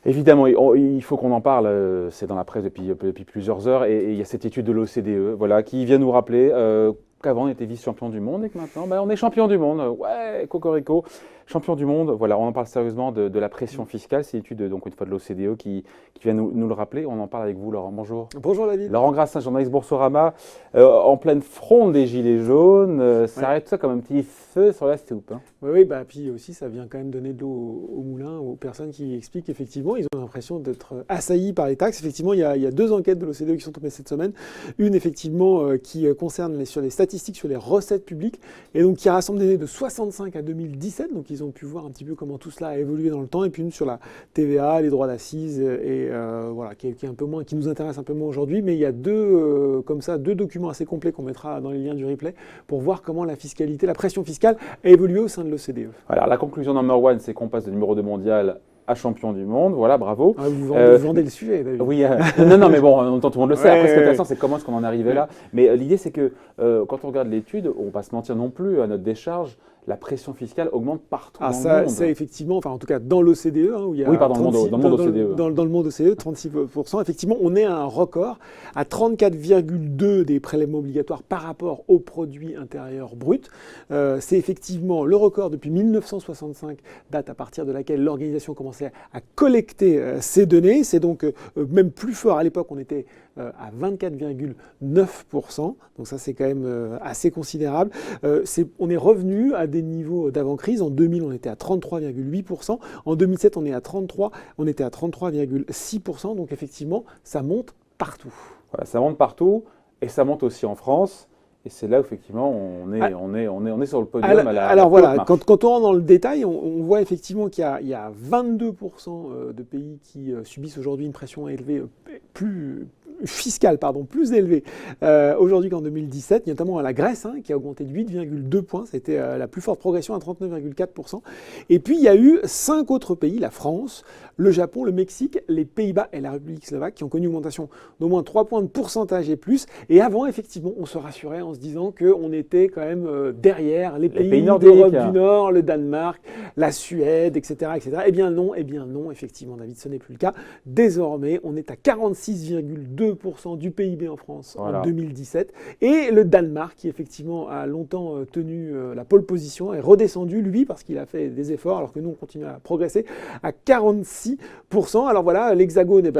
Évidemment, il faut qu'on en parle, c'est dans la presse depuis plusieurs heures, et il y a cette étude de l'OCDE voilà, qui vient nous rappeler qu'avant on était vice-champion du monde et que maintenant on est champion du monde. Ouais, cocorico, champion du monde. Voilà, on en parle sérieusement de la pression fiscale. C'est l'étude donc une fois de l'OCDE qui vient nous le rappeler. On en parle avec vous, Laurent. Bonjour. Bonjour David. Laurent Grassin, journaliste Boursorama, en pleine fronde des Gilets jaunes. Ça arrête tout ça comme un petit feu sur la soupe. Hein. Oui, puis aussi ça vient quand même donner de l'eau au moulin aux personnes qui expliquent qu'effectivement ils ont l'impression d'être assaillis par les taxes. Effectivement, il y a deux enquêtes de l'OCDE qui sont tombées cette semaine. Une effectivement qui concerne sur les statistiques sur les recettes publiques et donc qui rassemble des données de 65 à 2017. Donc ils ont pu voir un petit peu comment tout cela a évolué dans le temps. Et puis une sur la TVA, les droits d'assises et voilà qui est un peu moins, qui nous intéresse un peu moins aujourd'hui. Mais il y a deux documents assez complets qu'on mettra dans les liens du replay pour voir comment la fiscalité, la pression fiscale a évolué au sein de l'OCDE. Alors la conclusion number one, c'est qu'on passe de numéro 2 mondial à champion du monde, voilà, bravo. Ah, vous vendez le sujet, David. Oui, non, mais bon, tout le monde le sait. Après, ce qui est intéressant, c'est comment est-ce qu'on en est arrivé là. Mais l'idée, c'est que quand on regarde l'étude, on ne va pas se mentir non plus, à notre décharge, la pression fiscale augmente partout dans le monde. C'est effectivement, enfin en tout cas dans l'OCDE, où il y a oui, pardon, dans le monde OCDE. Dans le monde OCDE, 36%. Effectivement, on est à un record, à 34,2 des prélèvements obligatoires par rapport au produit intérieur brut. C'est effectivement le record depuis 1965, date à partir de laquelle l'organisation commençait à collecter ces données. C'est donc même plus fort. À l'époque, on était à 24,9%. Donc ça, c'est quand même assez considérable. On est revenu à des niveaux d'avant-crise. En 2000, on était à 33,8%. En 2007, on était à 33,6%. Donc effectivement, ça monte partout. Voilà, ça monte partout et ça monte aussi en France. Et c'est là où effectivement on est sur le podium. Alors voilà, quand on rentre dans le détail, on voit effectivement qu'il y a 22% de pays qui subissent aujourd'hui une pression élevée, fiscale, plus élevée aujourd'hui qu'en 2017. Il y a notamment la Grèce qui a augmenté de 8,2 points. C'était la plus forte progression à 39,4%. Et puis il y a eu 5 autres pays, la France, le Japon, le Mexique, les Pays-Bas et la République slovaque, qui ont connu une augmentation d'au moins 3 points de pourcentage et plus. Et avant, effectivement, on se rassurait en se disant qu'on était quand même derrière les pays d'Europe du Nord, le Danemark, la Suède, etc., etc. Eh bien non, effectivement, David, ce n'est plus le cas. Désormais, on est à 46,2% du PIB en France en 2017. Et le Danemark, qui effectivement a longtemps tenu la pole position, est redescendu, lui, parce qu'il a fait des efforts, alors que nous, on continue à progresser, à 46%. Alors voilà, l'Hexagone,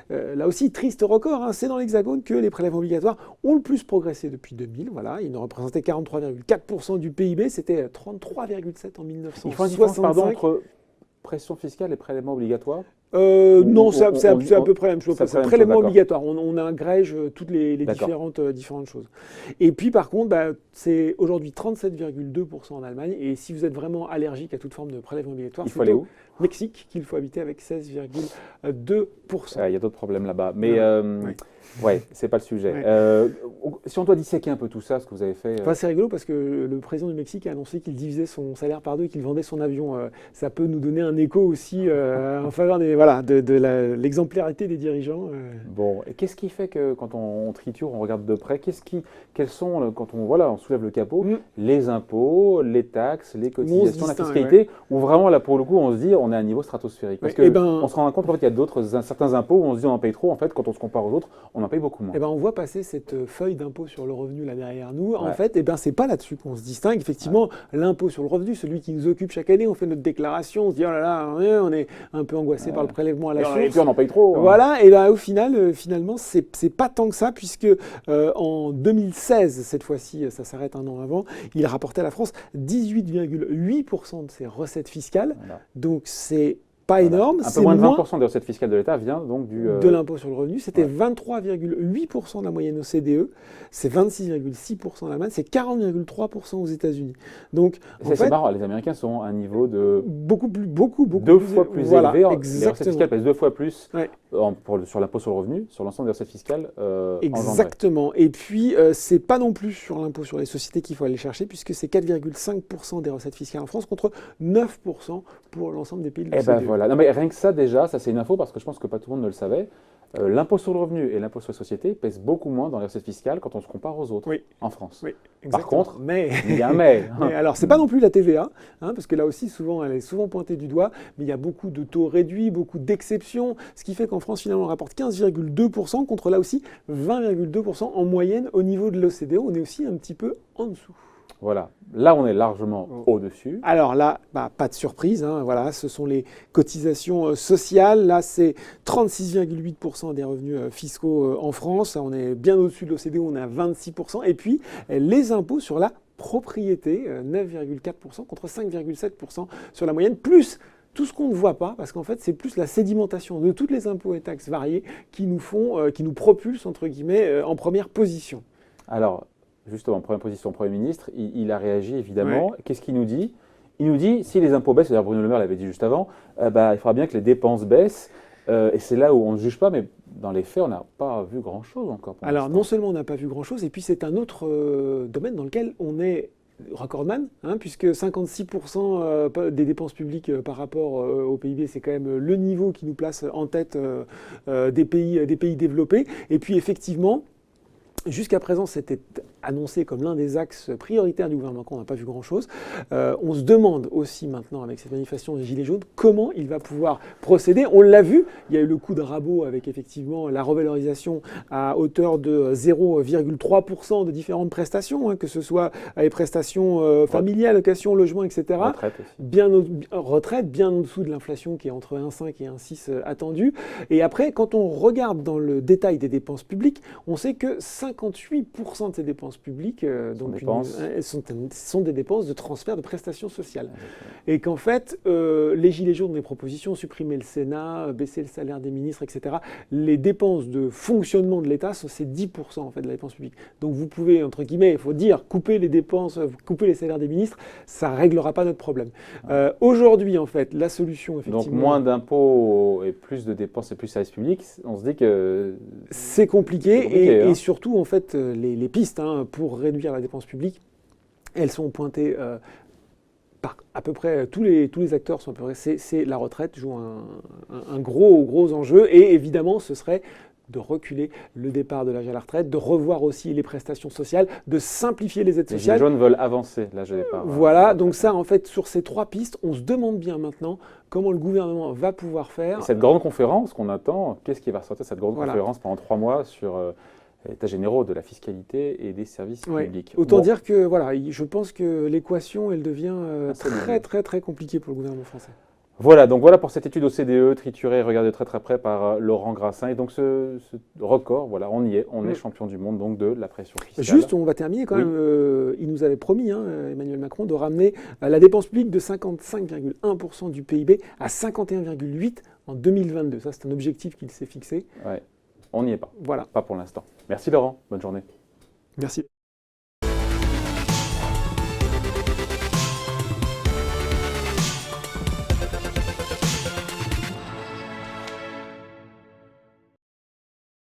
là aussi, triste record. C'est dans l'Hexagone que les prélèvements obligatoires ont le plus progressé depuis 2000. Voilà, ils ne représentaient 43,4% du PIB, c'était 33,7% en 1965. Il faut une différence, entre pression fiscale et prélèvements obligatoires. Non, c'est à peu près la même chose. C'est prélèvement obligatoire. On agrège toutes les différentes choses. Et puis par contre, c'est aujourd'hui 37,2% en Allemagne. Et si vous êtes vraiment allergique à toute forme de prélèvement obligatoire, il faut aller où ? Mexique qu'il faut habiter avec 16,2%. Il y a d'autres problèmes là-bas. Mais c'est pas le sujet. Si on doit disséquer un peu tout ça, ce que vous avez fait. C'est rigolo parce que le président du Mexique a annoncé qu'il divisait son salaire par deux et qu'il vendait son avion. Ça peut nous donner un écho aussi en faveur de l'exemplarité des dirigeants. Bon, et qu'est-ce qui fait que quand on triture, on regarde de près, quels sont, quand on soulève le capot, les impôts, les taxes, les cotisations, la fiscalité, où vraiment là pour le coup on se dit on est à un niveau stratosphérique. Parce qu'on se rend compte qu'en fait il y a certains impôts où on se dit on en paye trop, en fait quand on se compare aux autres, on en paye beaucoup moins. On voit passer cette feuille d'impôt sur le revenu là derrière nous. En fait, c'est pas là-dessus qu'on se distingue. Effectivement, l'impôt sur le revenu, celui qui nous occupe chaque année, on fait notre déclaration, on se dit oh là là, on est un peu angoissé par le prélèvement à la source. Et puis on en paye trop. Voilà, et au final, finalement, c'est pas tant que ça, puisque en 2016, cette fois-ci, ça s'arrête un an avant, il a rapporté à la France 18,8% de ses recettes fiscales. Voilà. Donc c'est pas énorme. Un peu moins de 20% des recettes fiscales de l'État vient donc de l'impôt sur le revenu. C'était 23,8% de la moyenne OCDE, c'est 26,6% en Allemagne, c'est 40,3% aux États-Unis. Donc c'est marrant, les Américains sont à un niveau de beaucoup deux fois plus élevé. Exactement. Les recettes fiscales pèsent 2 fois plus sur l'impôt sur le revenu, sur l'ensemble des recettes fiscales. Exactement. Et puis c'est pas non plus sur l'impôt sur les sociétés qu'il faut aller chercher, puisque c'est 4,5% des recettes fiscales en France contre 9% pour l'ensemble des pays de l'OCDE. Voilà. Non, mais rien que ça déjà, ça c'est une info parce que je pense que pas tout le monde ne le savait. L'impôt sur le revenu et l'impôt sur les sociétés pèsent beaucoup moins dans les recettes fiscales quand on se compare aux autres en France. Oui, Par contre, mais il y a un mais. alors, c'est pas non plus la TVA, parce que là aussi, souvent, elle est souvent pointée du doigt, mais il y a beaucoup de taux réduits, beaucoup d'exceptions, ce qui fait qu'en France, finalement, on rapporte 15,2% contre là aussi 20,2% en moyenne au niveau de l'OCDE. On est aussi un petit peu en dessous. Voilà, là on est largement au-dessus. Alors là, pas de surprise, voilà, ce sont les cotisations sociales. Là, c'est 36,8% des revenus fiscaux en France. On est bien au-dessus de l'OCDE, on est à 26%. Et puis, les impôts sur la propriété, 9,4% contre 5,7% sur la moyenne, plus tout ce qu'on ne voit pas, parce qu'en fait, c'est plus la sédimentation de tous les impôts et taxes variés qui nous propulsent, entre guillemets, en première position. Alors, justement, première position, Premier ministre, il a réagi évidemment. Ouais. Qu'est-ce qu'il nous dit? Il nous dit, si les impôts baissent, d'ailleurs Bruno Le Maire l'avait dit juste avant, il faudra bien que les dépenses baissent. Et c'est là où on ne juge pas, mais dans les faits, on n'a pas vu grand-chose encore. Alors, non seulement on n'a pas vu grand-chose, et puis c'est un autre domaine dans lequel on est recordman, puisque 56% des dépenses publiques par rapport au PIB, c'est quand même le niveau qui nous place en tête des pays développés. Et puis effectivement, jusqu'à présent, c'était annoncé comme l'un des axes prioritaires du gouvernement, on n'a pas vu grand-chose. On se demande aussi maintenant, avec cette manifestation des Gilets jaunes, comment il va pouvoir procéder. On l'a vu, il y a eu le coup de rabot avec effectivement la revalorisation à hauteur de 0,3% de différentes prestations, que ce soit les prestations familiales, location, logement, etc. Retraite aussi. Retraite, bien en dessous de l'inflation qui est entre 1,5 et 1,6 attendue. Et après, quand on regarde dans le détail des dépenses publiques, on sait que 58% de ces dépenses publiques sont des dépenses de transfert de prestations sociales. Et qu'en fait, les Gilets jaunes ont des propositions, supprimer le Sénat, baisser le salaire des ministres, etc. Les dépenses de fonctionnement de l'État, c'est 10% en fait, de la dépense publique. Donc vous pouvez, entre guillemets, il faut dire, couper les dépenses, couper les salaires des ministres, ça ne réglera pas notre problème. Aujourd'hui, en fait, la solution, effectivement... Donc moins d'impôts et plus de dépenses et plus de services publics, on se dit que... C'est compliqué, et surtout, en fait, les pistes pour réduire la dépense publique, elles sont pointées par à peu près tous les acteurs. Sont à peu près, c'est la retraite joue un gros enjeu, et évidemment, ce serait de reculer le départ de l'âge à la retraite, de revoir aussi les prestations sociales, de simplifier les aides sociales. Les Gilets jaunes veulent avancer l'âge de départ. Voilà, donc ça, en fait, sur ces 3 pistes, on se demande bien maintenant comment le gouvernement va pouvoir faire. Et cette grande conférence qu'on attend, qu'est-ce qui va ressortir de cette grande conférence pendant 3 mois sur l'état généraux de la fiscalité et des services publics? Autant dire que voilà, je pense que l'équation, elle devient très compliquée pour le gouvernement français. Voilà, donc voilà pour cette étude OCDE, triturée et regardée très près par Laurent Grassin. Et donc ce record, voilà, on y est, on est champion du monde donc de la pression fiscale. Juste, on va terminer quand même, il nous avait promis, Emmanuel Macron, de ramener la dépense publique de 55,1% du PIB à 51,8% en 2022. Ça, c'est un objectif qu'il s'est fixé. Ouais, on n'y est pas. Voilà. Pas pour l'instant. Merci Laurent, bonne journée. Merci.